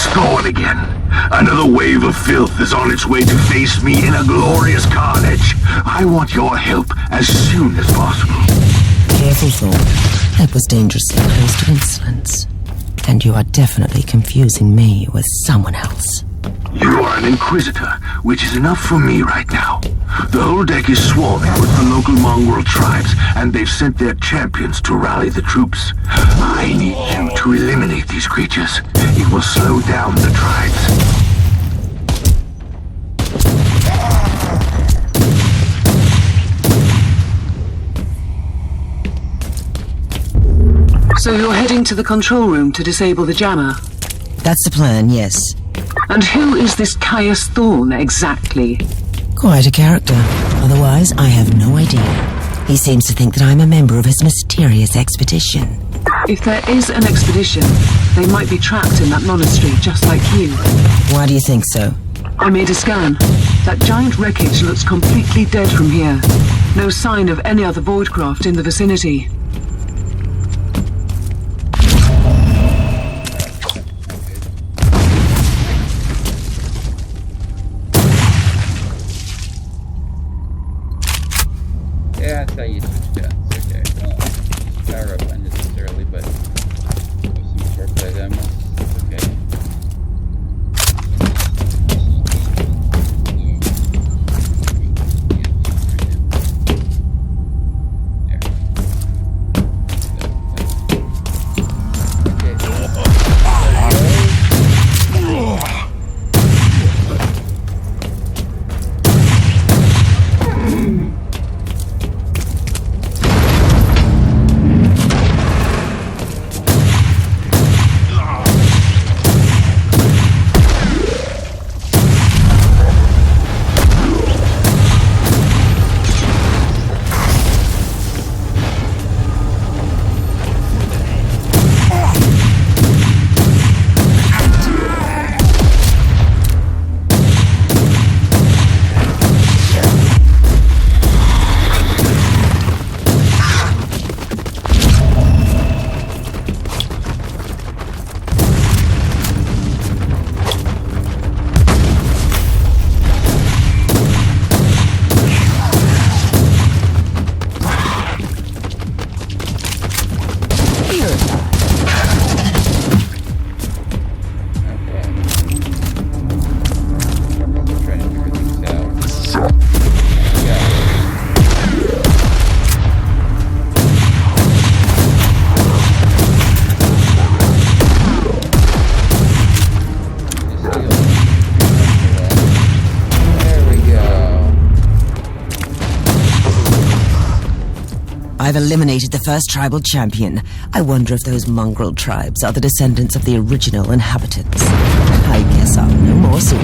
It's going again. Another wave of filth is on its way to face me in a glorious carnage. I want your help as soon as possible. Careful, Thor. That was dangerously close to insolence. And you are definitely confusing me with someone else. You are an Inquisitor, which is enough for me right now. The whole deck is swarming with the local mongrel tribes, and they've sent their champions to rally the troops. I need you to eliminate these creatures. It will slow down the tribes. So you're heading to the control room to disable the jammer? That's the plan, yes. And who is this Caius Thorn exactly? Quite a character. Otherwise, I have no idea. He seems to think that I'm a member of his mysterious expedition. If there is an expedition, they might be trapped in that monastery just like you. Why do you think so? I made a scan. That giant wreckage looks completely dead from here. No sign of any other voidcraft in the vicinity. Yeah, that's how you switch guns. Okay, well, power up unnecessarily, but with some short items. Okay. I've eliminated the first tribal champion. I wonder if those mongrel tribes are the descendants of the original inhabitants. I guess I'll know more soon.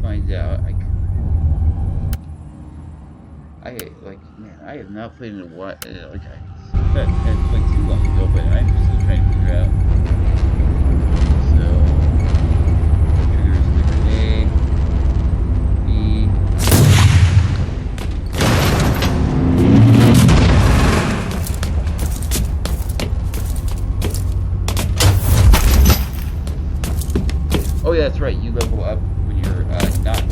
Find out. I have not played in a while. Like I had played too long ago, but I'm still trying to figure out. So triggers the grenade. B. Oh yeah, that's right. You level up when you're not.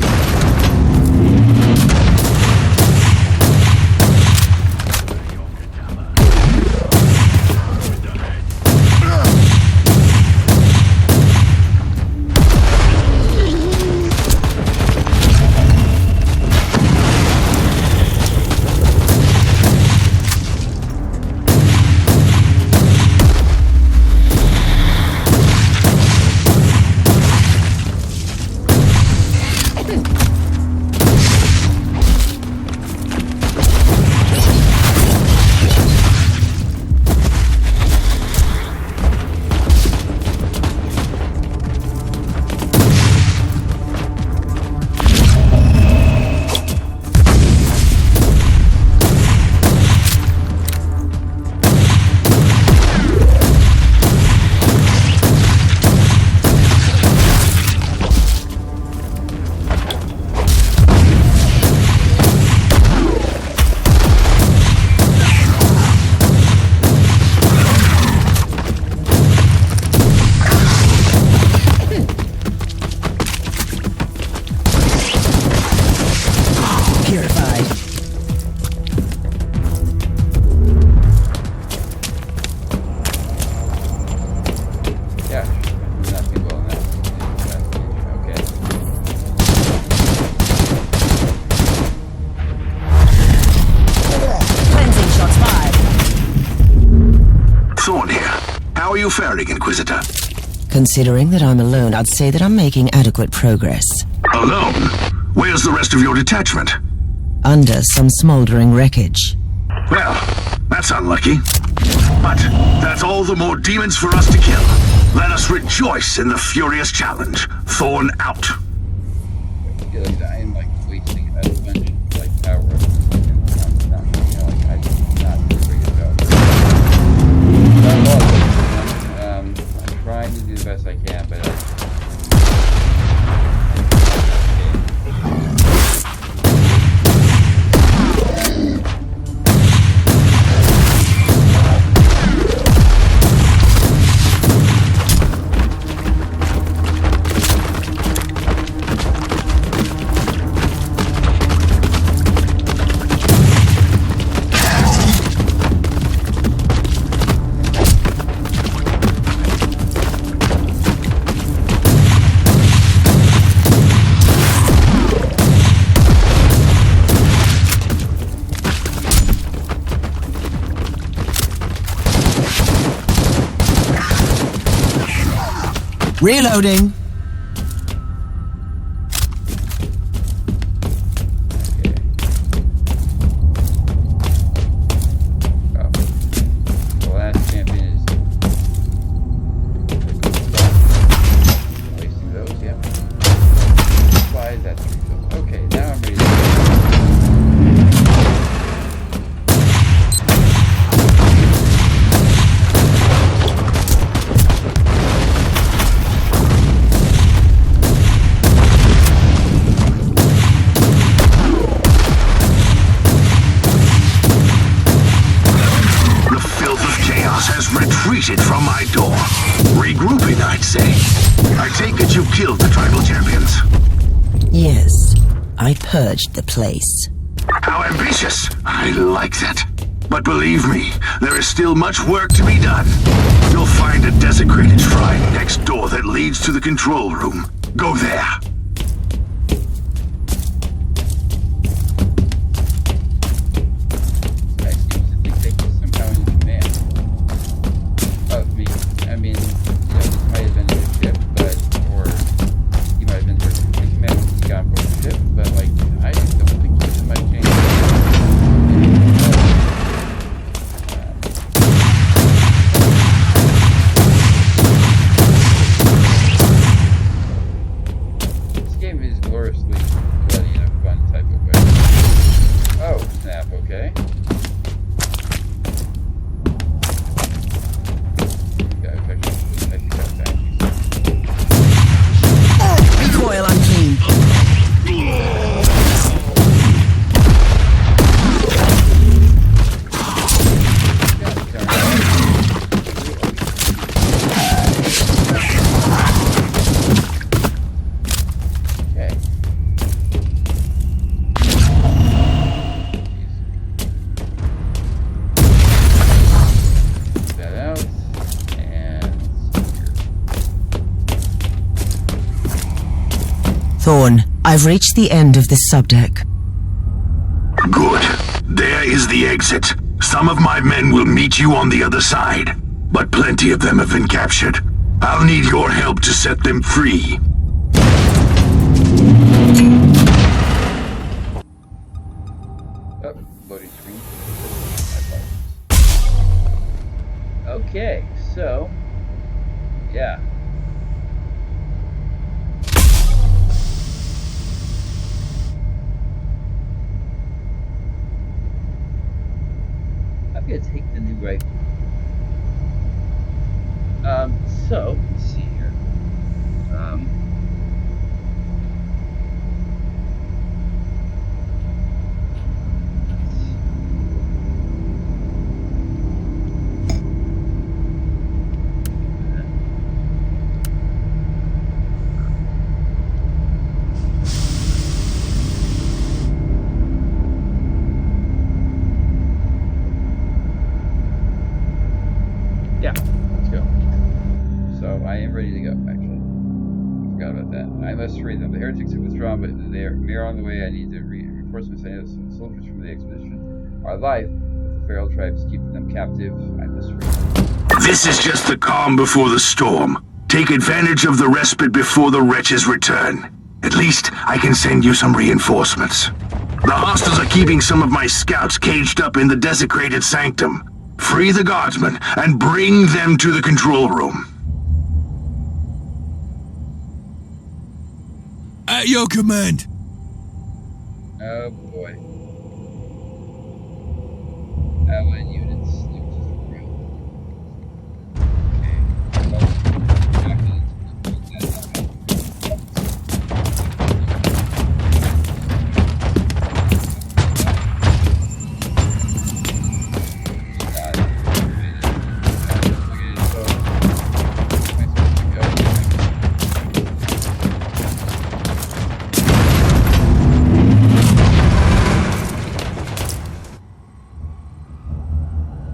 faring, Inquisitor? Considering that I'm alone, I'd say that I'm making adequate progress. Alone? Where's the rest of your detachment? Under some smoldering wreckage. Well, that's unlucky. But that's all the more demons for us to kill. Let us rejoice in the furious challenge. Thorn out. I feel like I am like wasting a bunch of like power. I'm trying to do the best I can, but Reloading! the last champion is wasting those, yeah. Why is that? Okay, now I'm ready to retreated from my door. Regrouping, I'd say. I take it you killed the tribal champions. Yes, I purged the place. How ambitious. I like that. But believe me, there is still much work to be done. You'll find a desecrated shrine next door that leads to the control room. Go there. Thorn, I've reached the end of this subdeck. Good. There is the exit. Some of my men will meet you on the other side, but plenty of them have been captured. I'll need your help to set them free. Oh, loading screen. Okay, so yeah. I'm gonna take the new rifle. So let's see here. Yeah, let's go. So I am ready to go, actually. Forgot about that. I must free them. The heretics have withdrawn, but they are on the way. I need to reinforce my soldiers from the expedition. Our life, with the feral tribes, keeping them captive. I must free. This is just the calm before the storm. Take advantage of the respite before the wretches return. At least I can send you some reinforcements. The hostiles are keeping some of my scouts caged up in the desecrated sanctum. Free the guardsmen and bring them to the control room. At your command. Oh boy. Allied units.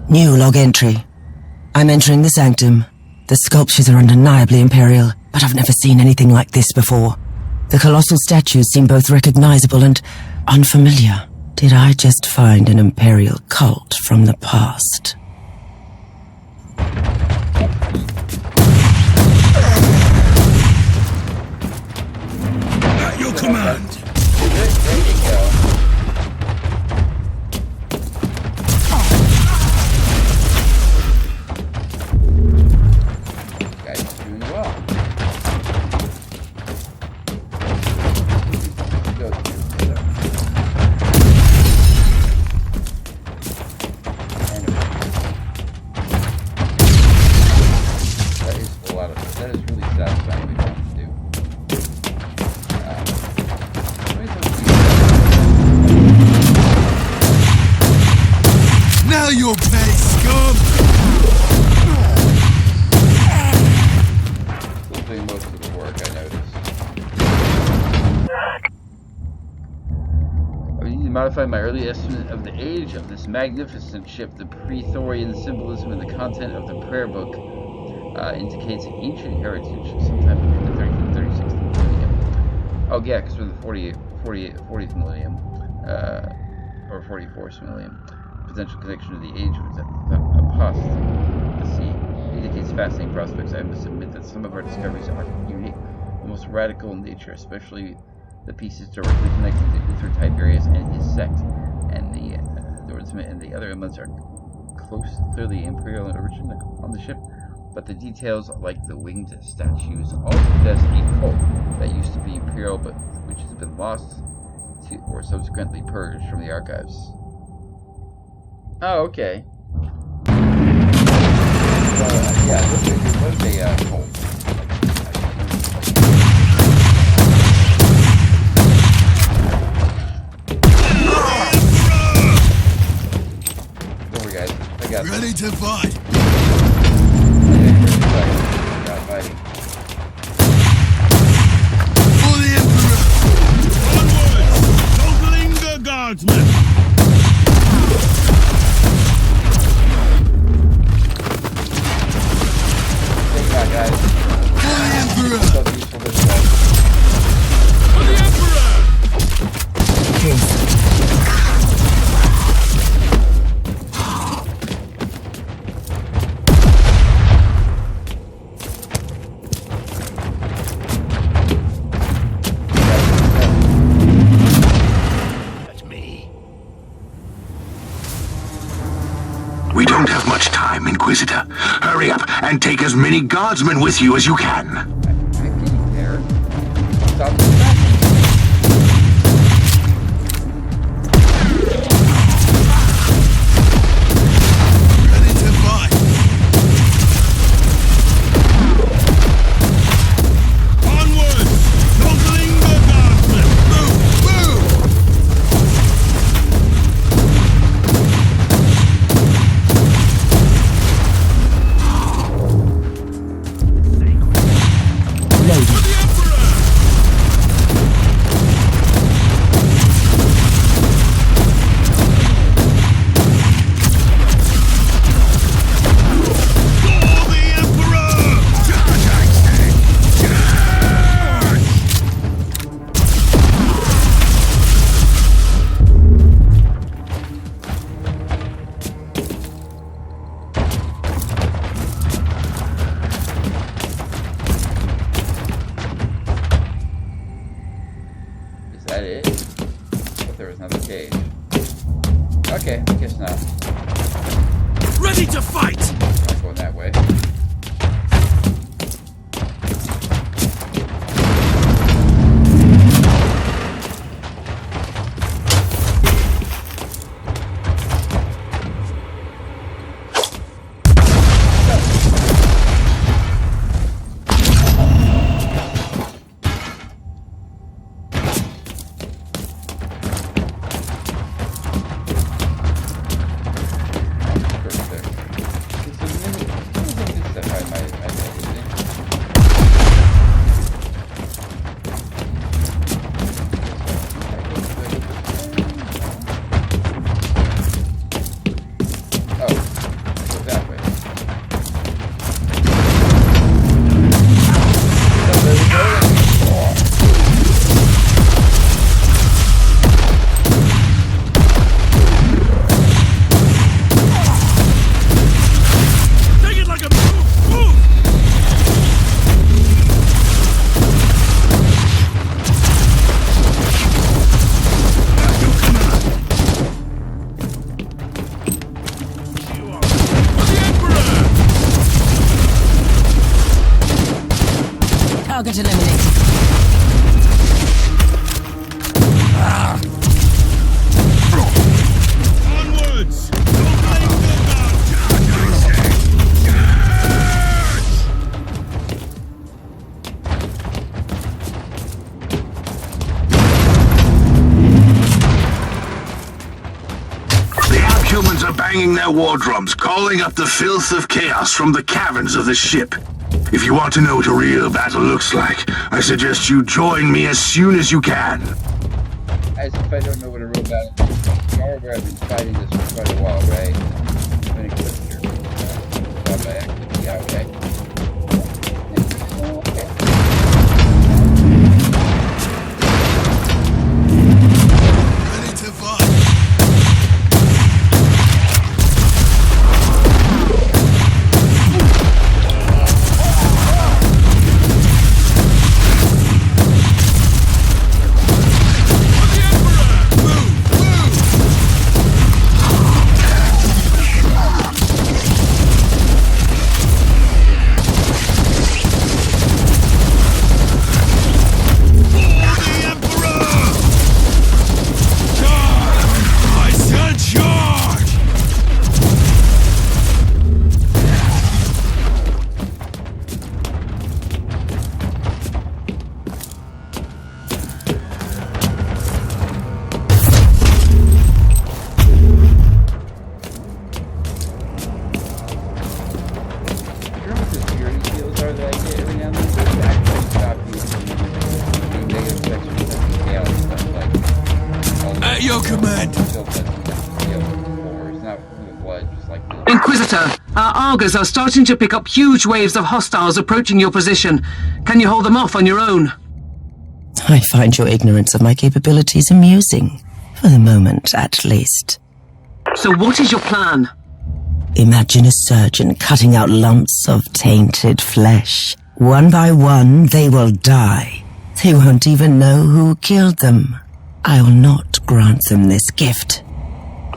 New log entry. I'm entering the sanctum. The sculptures are undeniably imperial, but I've never seen anything like this before. The colossal statues seem both recognizable and unfamiliar. Did I just find an imperial cult from the past? At your command. There you go. Your pay, scum! Still doing most of the work, I noticed. I need to modify my early estimate of the age of this magnificent ship. The Praetorian symbolism in the content of the prayer book indicates ancient heritage, sometime between the 30th and 36th millennium. Oh yeah, because we're the 40th millennium, or 44th millennium. Potential connection to the age of the apostasy indicates fascinating prospects. I must admit that some of our discoveries are unique, almost radical in nature, especially the pieces directly connected to Uther Tiberius and his sect, and the other elements are clearly imperial in origin on the ship, but the details, like the winged statues, all suggest a cult that used to be imperial, but which has been lost to, or subsequently purged from the archives. Oh, okay. Yeah, this was a cult. Don't worry, guys. I got Ready to fight. Fighting. For the Emperor. Onwards, toppling the guardsmen. Guys. For the Emperor! So useful this way. For the Emperor! That's me. We don't have much time, Inquisitor. Hurry up and take as many guardsmen with you as you can. I'm getting there. Stop the traffic. Ready to fight. Onwards, toppling the guardsmen. Move, move! that it? I thought there was another cage. Okay, I guess not. Ready to fight! Not going that way. Target eliminated. Onwards! Don't blame The Abhumans are banging their war drums, calling up the filth of chaos from the caverns of the ship. If you want to know what a real battle looks like, I suggest you join me as soon as you can. As if I don't know what a real battle is. However, I've been fighting this for quite a while, right? I'm an Inquisitor. By accident. Yeah, okay. Ready to fight! Your command. Inquisitor, our Argos are starting to pick up huge waves of hostiles approaching your position. Can you hold them off on your own? I find your ignorance of my capabilities amusing. For the moment, at least. So what is your plan? Imagine a surgeon cutting out lumps of tainted flesh. One by one, they will die. They won't even know who killed them. I will not grant them this gift.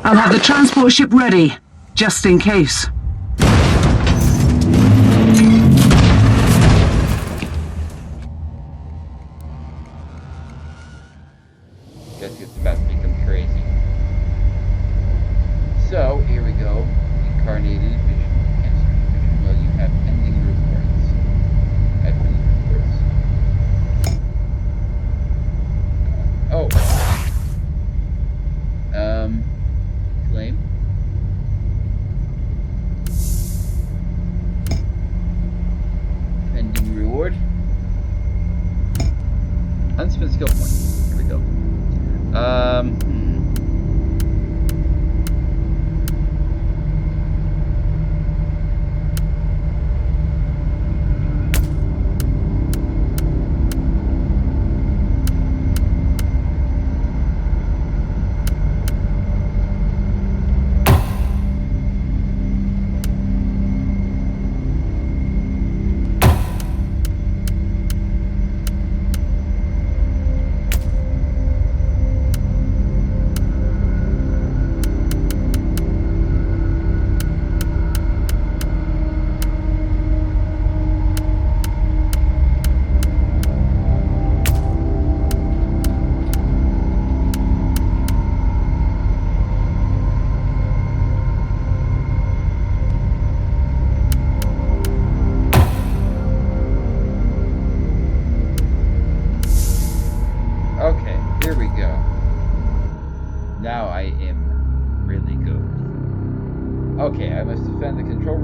I'll have the transport ship ready, just in case. Guess it's about to become crazy. So, here we go. Incarnated vision. Answer vision. Well, you have pending reports. Oh. Claim. Pending reward. Unspent skill point. Here we go.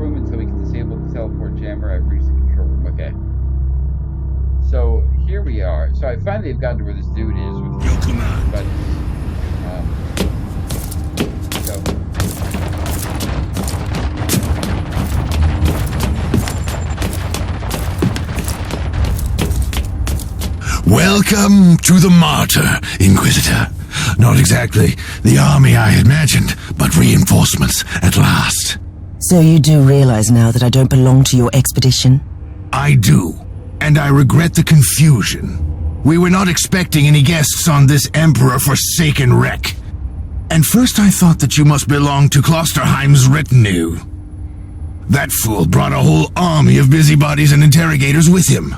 room until we can disable the teleport jammer. I've reached the control room. Okay. So here we are. So I finally have gotten to where this dude is with Your command. buttons. Welcome to the Martyr, Inquisitor. Not exactly the army I imagined, but reinforcements at last. So you do realize now that I don't belong to your expedition? I do, and I regret the confusion. We were not expecting any guests on this Emperor-forsaken wreck. And first I thought that you must belong to Klosterheim's retinue. That fool brought a whole army of busybodies and interrogators with him.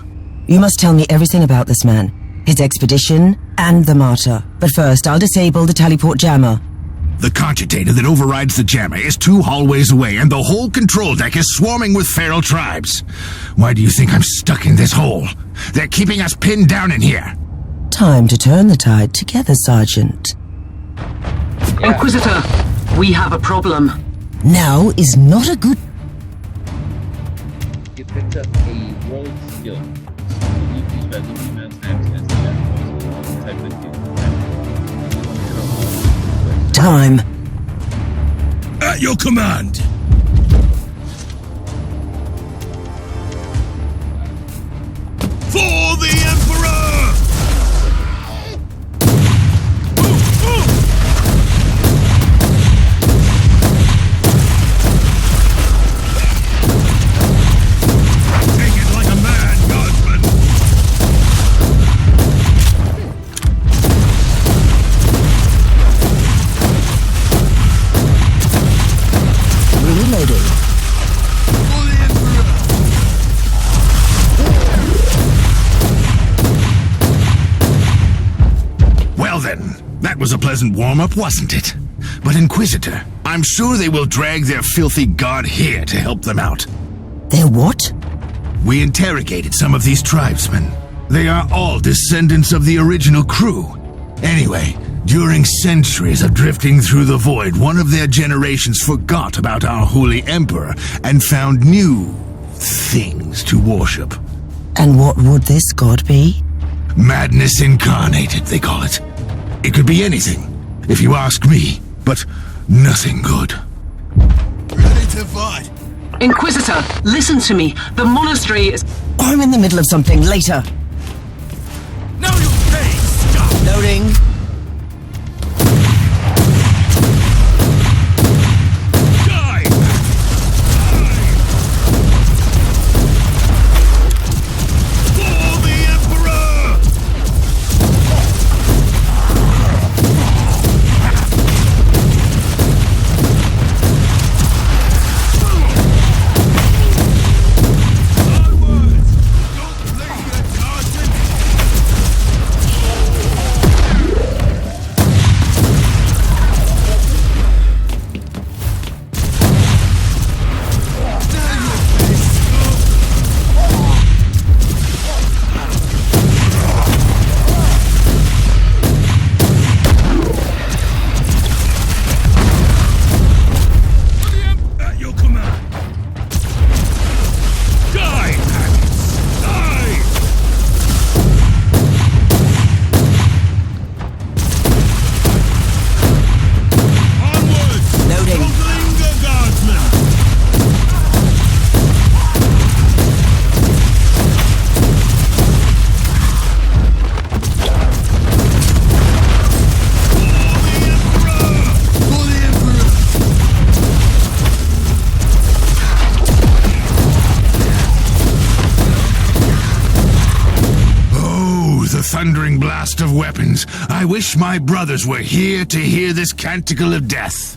You must tell me everything about this man, his expedition, and the Martyr. But first, I'll disable the teleport jammer. The cogitator that overrides the jammer is 2 hallways away, and the whole control deck is swarming with feral tribes. Why do you think I'm stuck in this hole? They're keeping us pinned down in here. Time to turn the tide together, Sergeant. Yeah. Inquisitor, we have a problem. Now is not a good... You picked up a world skill. Used by looking at access to that type of time. At your command. For the Emperor! Take it like a man, guardsman. Reloading. For the Emperor! Well then, that was a pleasant warm-up, wasn't it? But Inquisitor, I'm sure they will drag their filthy god here to help them out. They're what? We interrogated some of these tribesmen. They are all descendants of the original crew. Anyway, during centuries of drifting through the void, one of their generations forgot about our holy emperor and found new things to worship. And what would this god be? Madness incarnated, they call it. It could be anything, if you ask me, but nothing good. Ready to fight. Inquisitor, listen to me. The monastery is... I'm in the middle of something. Later. Now you'll pay, stop. Loading. Die! For the Emperor! Onwards! Don't play your target! At your command. Die, maggots! Die! Onwards! Loading. Don't linger, guardsmen! For the Emperor! Oh, the thundering blast of weapons. I wish my brothers were here to hear this canticle of death.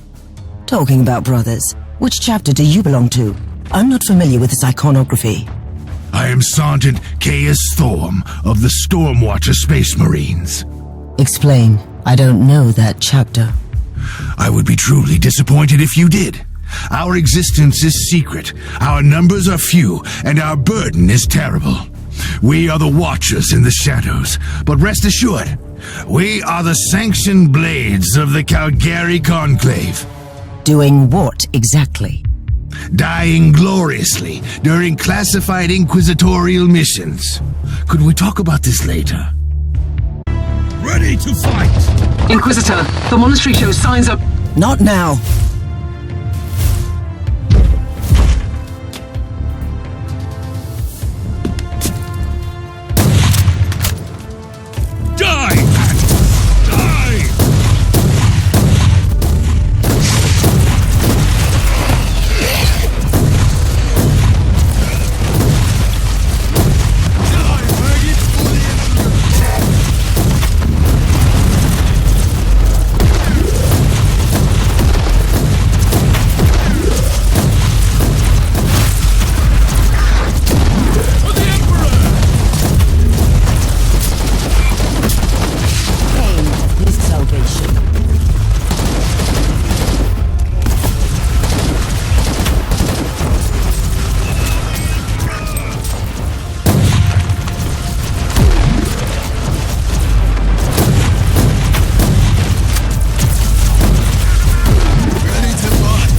Talking about brothers, which chapter do you belong to? I'm not familiar with this iconography. I am Sergeant Caius Thorm of the Stormwatcher Space Marines. Explain. I don't know that chapter. I would be truly disappointed if you did. Our existence is secret, our numbers are few, and our burden is terrible. We are the Watchers in the shadows, but rest assured, we are the sanctioned blades of the Calgary Conclave. Doing what exactly? dying gloriously during classified inquisitorial missions. Could we talk about this later? Ready to fight! Inquisitor, the monastery shows signs of... Not now. Die! Die! Pain is salvation. Ready to fight!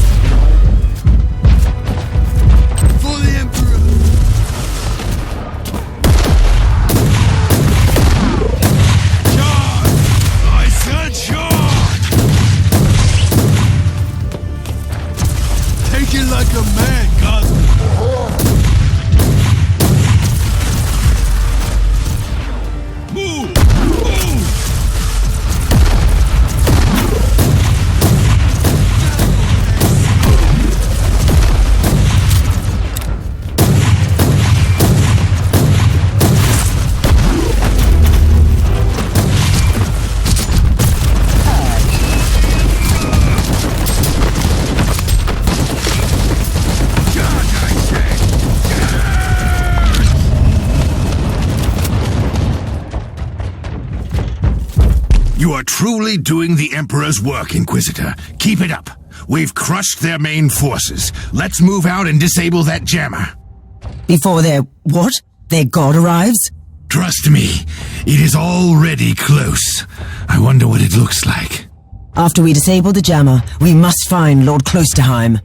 For the Emperor! Charge! I said charge! Take it like a man, God! Move! Move! You are truly doing the Emperor's work, Inquisitor. Keep it up. We've crushed their main forces. Let's move out and disable that jammer. Before their... what? Their god arrives? Trust me, it is already close. I wonder what it looks like. After we disable the jammer, we must find Lord Klosterheim.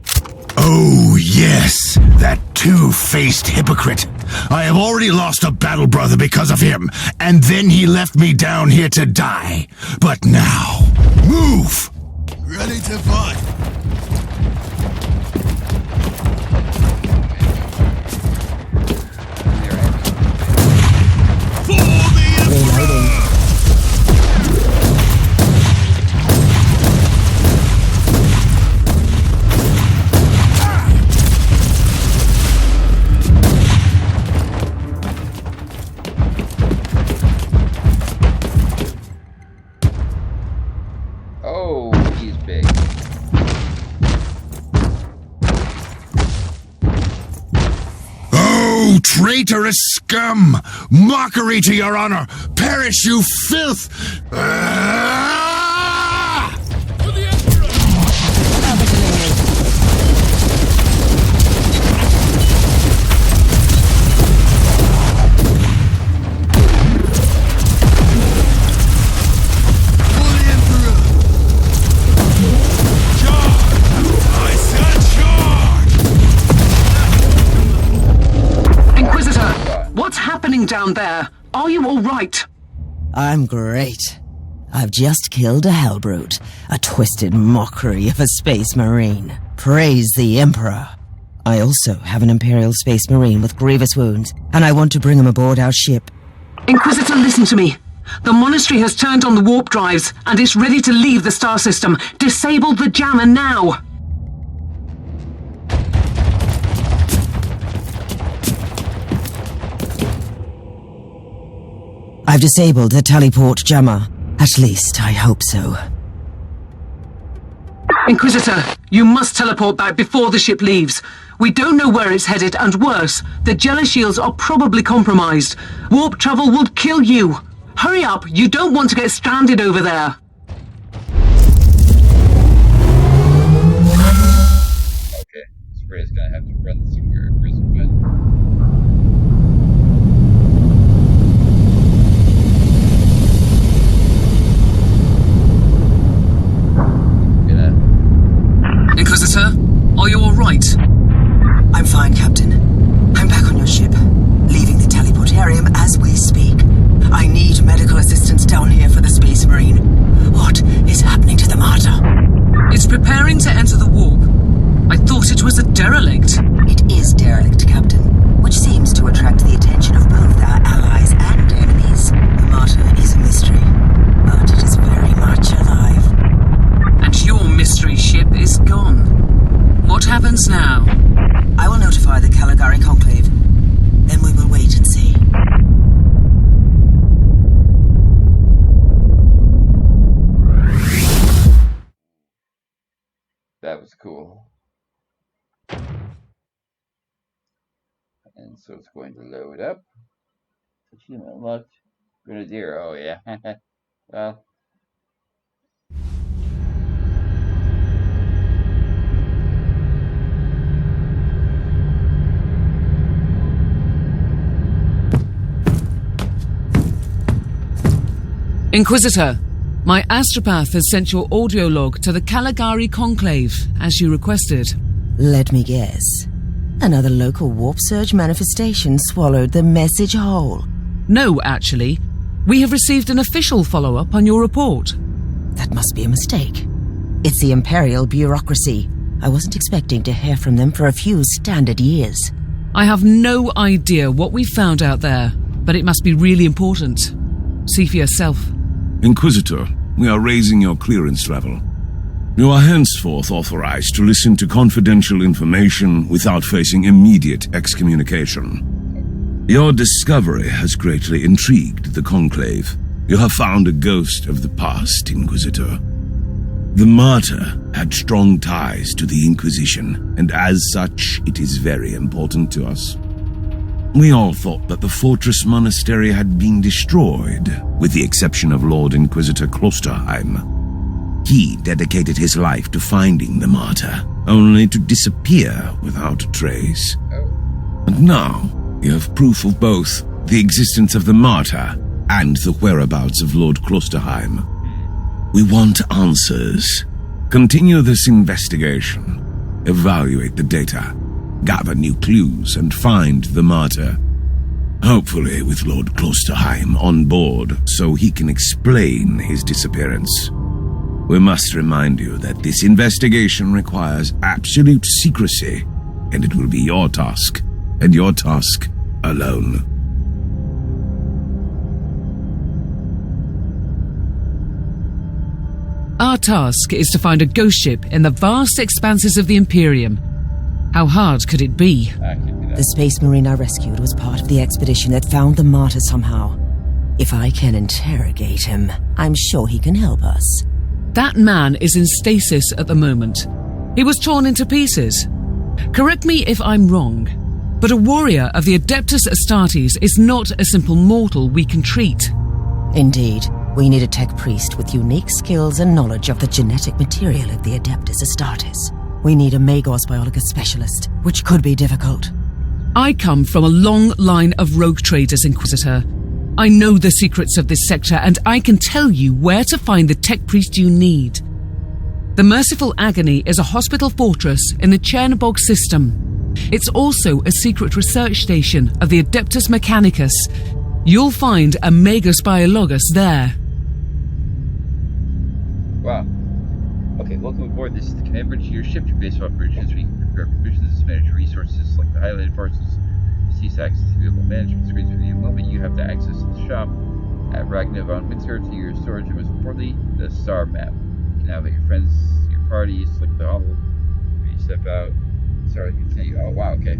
Oh, yes, that two-faced hypocrite. I have already lost a battle brother because of him, and then he left me down here to die. But now, move! Ready to fight! For the Emperor! Reloading. Oh, he's big. Oh, traitorous scum! Mockery to your honor! Perish, you filth! Ah! For the Emperor! For the Emperor! Charge! I said charge! Inquisitor, what's happening down there? Are you all right? I'm great. I've just killed a Hellbrute, a twisted mockery of a Space Marine. Praise the Emperor. I also have an Imperial Space Marine with grievous wounds, and I want to bring him aboard our ship. Inquisitor, listen to me. The monastery has turned on the warp drives, and it's ready to leave the star system. Disable the jammer now! I've disabled the teleport jammer. At least, I hope so. Inquisitor, you must teleport back before the ship leaves. We don't know where it's headed, and worse, the Jella shields are probably compromised. Warp travel would kill you. Hurry up, you don't want to get stranded over there. Okay, Spray's gonna have to run somewhere prison bed. Inquisitor, are you all right? down here for the Space Marine. What is happening to the Martyr? It's preparing to enter the warp. I thought it was a derelict. It is derelict, Captain, which seems to attract the attention of both our allies and enemies. The Martyr is a mystery, but it is very much alive. And your mystery ship is gone. What happens now? I will notify the Caligari Conclave. Then we will wait and see. That was cool. And so it's going to load up. Achievement unlocked. Grenadier. Oh, yeah. Well. Inquisitor, my astropath has sent your audio log to the Caligari Conclave, as you requested. Let me guess. Another local warp surge manifestation swallowed the message whole. No, actually. We have received an official follow-up on your report. That must be a mistake. It's the Imperial bureaucracy. I wasn't expecting to hear from them for a few standard years. I have no idea what we found out there, but it must be really important. See for yourself. Inquisitor, we are raising your clearance level. You are henceforth authorized to listen to confidential information without facing immediate excommunication. Your discovery has greatly intrigued the Conclave. You have found a ghost of the past, Inquisitor. The Martyr had strong ties to the Inquisition, and as such, it is very important to us. We all thought that the fortress monastery had been destroyed, with the exception of Lord Inquisitor Klosterheim. He dedicated his life to finding the Martyr, only to disappear without a trace. And now, you have proof of both the existence of the Martyr and the whereabouts of Lord Klosterheim. We want answers. Continue this investigation. Evaluate the data. Gather new clues and find the Martyr. Hopefully with Lord Klosterheim on board so he can explain his disappearance. We must remind you that this investigation requires absolute secrecy, and it will be your task, and your task alone. Our task is to find a ghost ship in the vast expanses of the Imperium. How hard could it be? The Space Marine I rescued was part of the expedition that found the Martyr somehow. If I can interrogate him, I'm sure he can help us. That man is in stasis at the moment. He was torn into pieces. Correct me if I'm wrong, but a warrior of the Adeptus Astartes is not a simple mortal we can treat. Indeed, we need a tech priest with unique skills and knowledge of the genetic material of the Adeptus Astartes. We need a Magos biologist specialist, which could be difficult. I come from a long line of rogue traders, Inquisitor. I know the secrets of this sector, and I can tell you where to find the tech priest you need. The Merciful Agony is a hospital fortress in the Chernobog system. It's also a secret research station of the Adeptus Mechanicus. You'll find a Magos biologist there. Wow. Okay, welcome aboard. This is the command bridge to your ship. Your base of operations. We can prepare provisions and manage resources like the highlighted parcels. Cease access to vehicle management screens for the moment. You have to access the shop at Ragnar von Winter to your storage, and most importantly, the star map. You can navigate your friends, your party, select the huddle. When you step out, sorry, continue. Oh, wow, okay.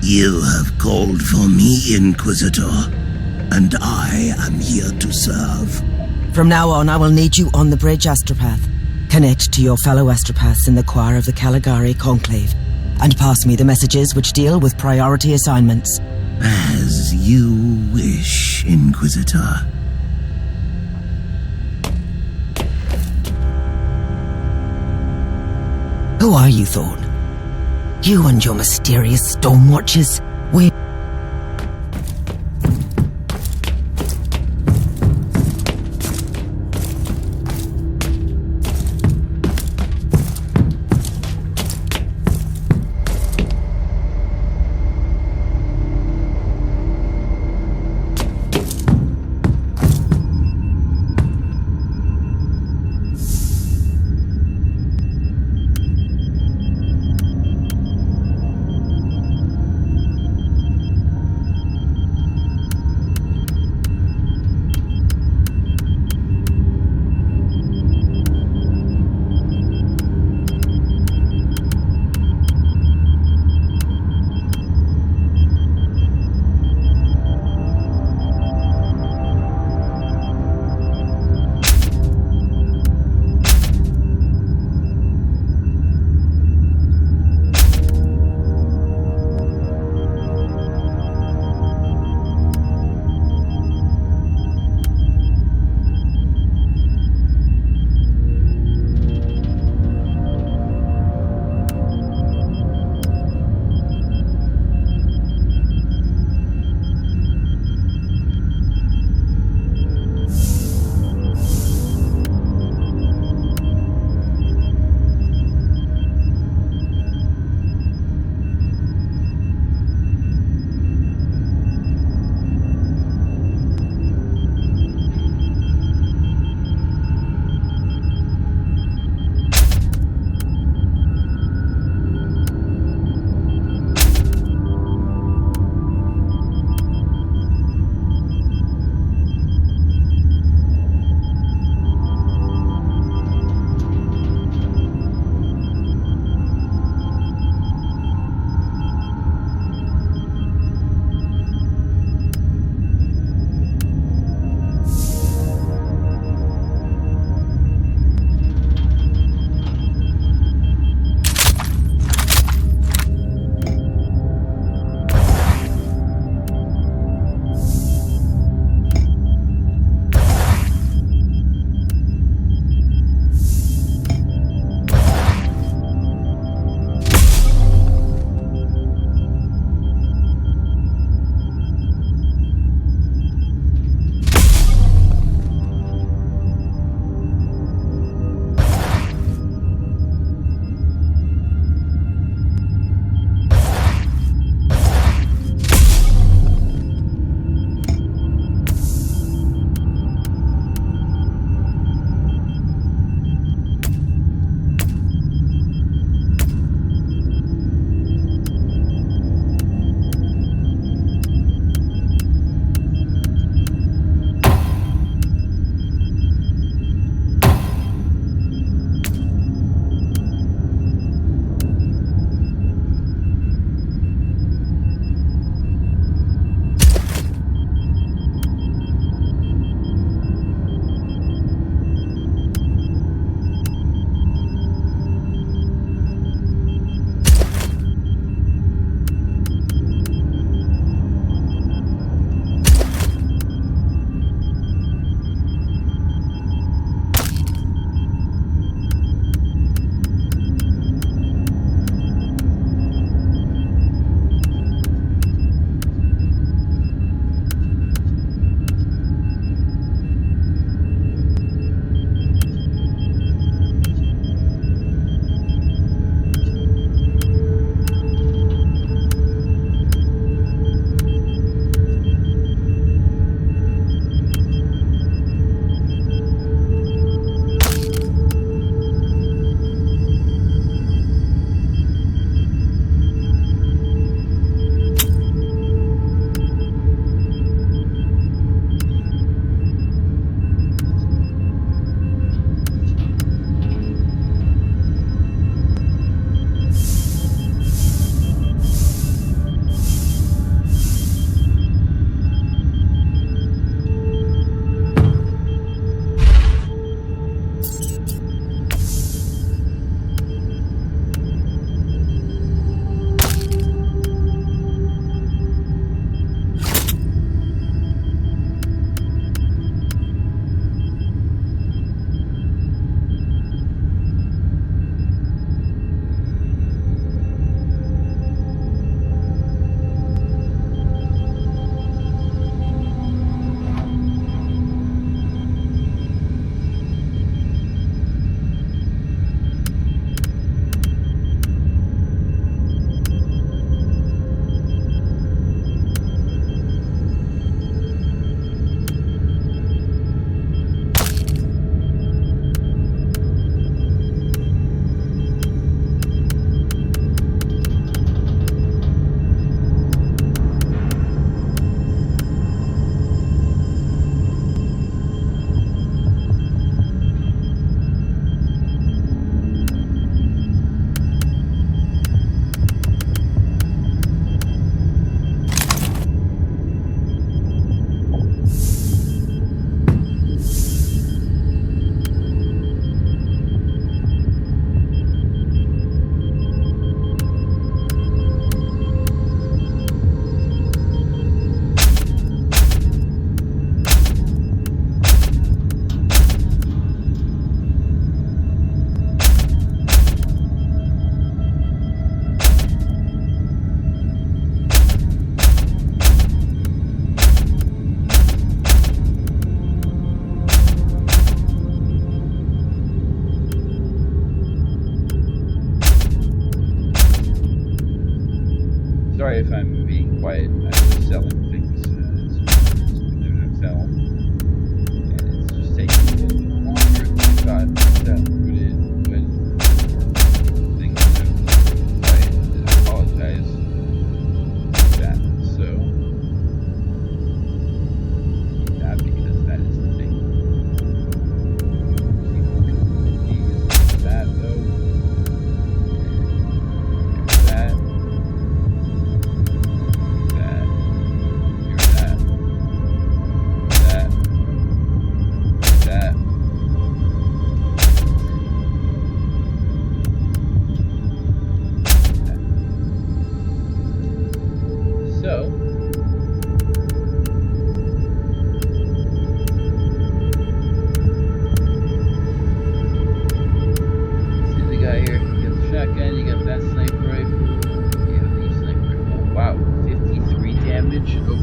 You have called for me, Inquisitor, and I am here to serve. From now on, I will need you on the bridge, Astropath. Connect to your fellow Astropaths in the choir of the Caligari Conclave, and pass me the messages which deal with priority assignments. As you wish, Inquisitor. Who are you, Thorn? You and your mysterious Stormwatchers? sorry if I'm being quiet. I'm just selling things. They're not selling. And it's just taking a little bit longer than I thought that would it. But things have quiet, and I apologize for that. So, keep that because that is the thing. People can use that though. That.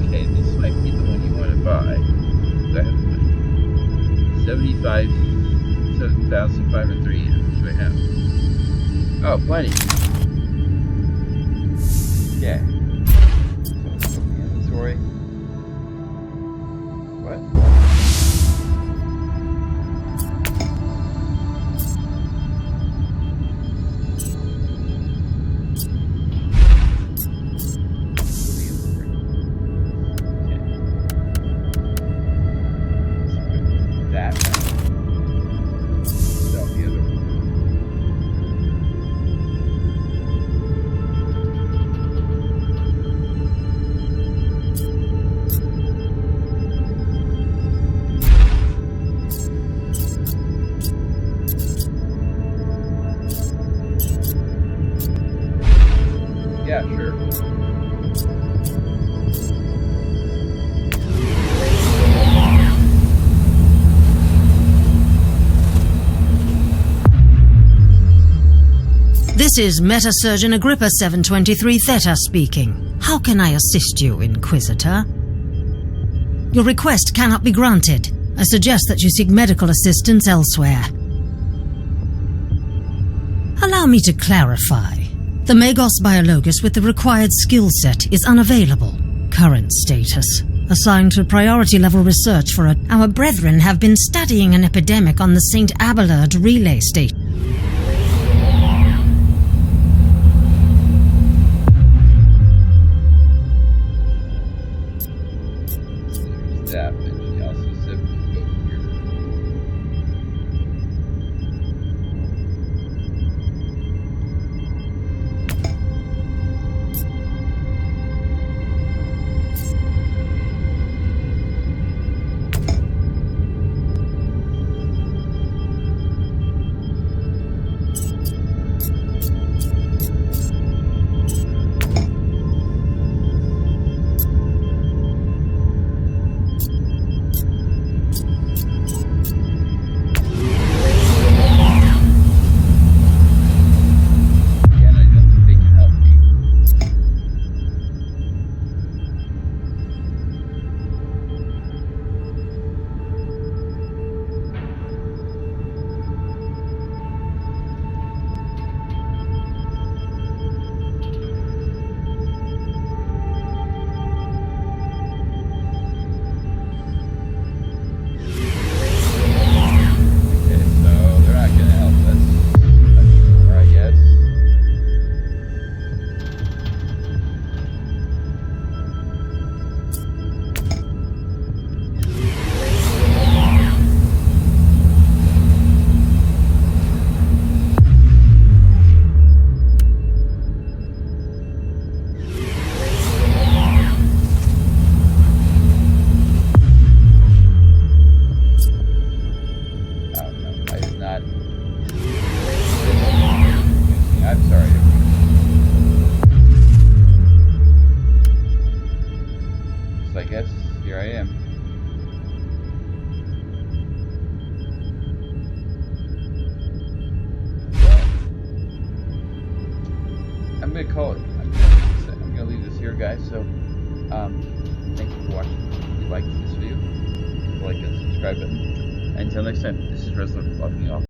Okay, this might be the one you want to buy. Go ahead, 7,503 right now. Oh, plenty. Yeah. Inventory. What? Yeah, sure. This is Meta Surgeon Agrippa 723 Theta speaking. How can I assist you, Inquisitor? Your request cannot be granted. I suggest that you seek medical assistance elsewhere. Allow me to clarify. The Magos Biologus with the required skill set is unavailable. Current status. Assigned to priority level research for our brethren have been studying an epidemic on the St. Abelard relay station. Staff, and she also said we could go here. I'm gonna call it. I'm gonna leave this here, guys. So, thank you for watching. If you liked this video, like and subscribe button. Until next time, this is Wrestler logging off.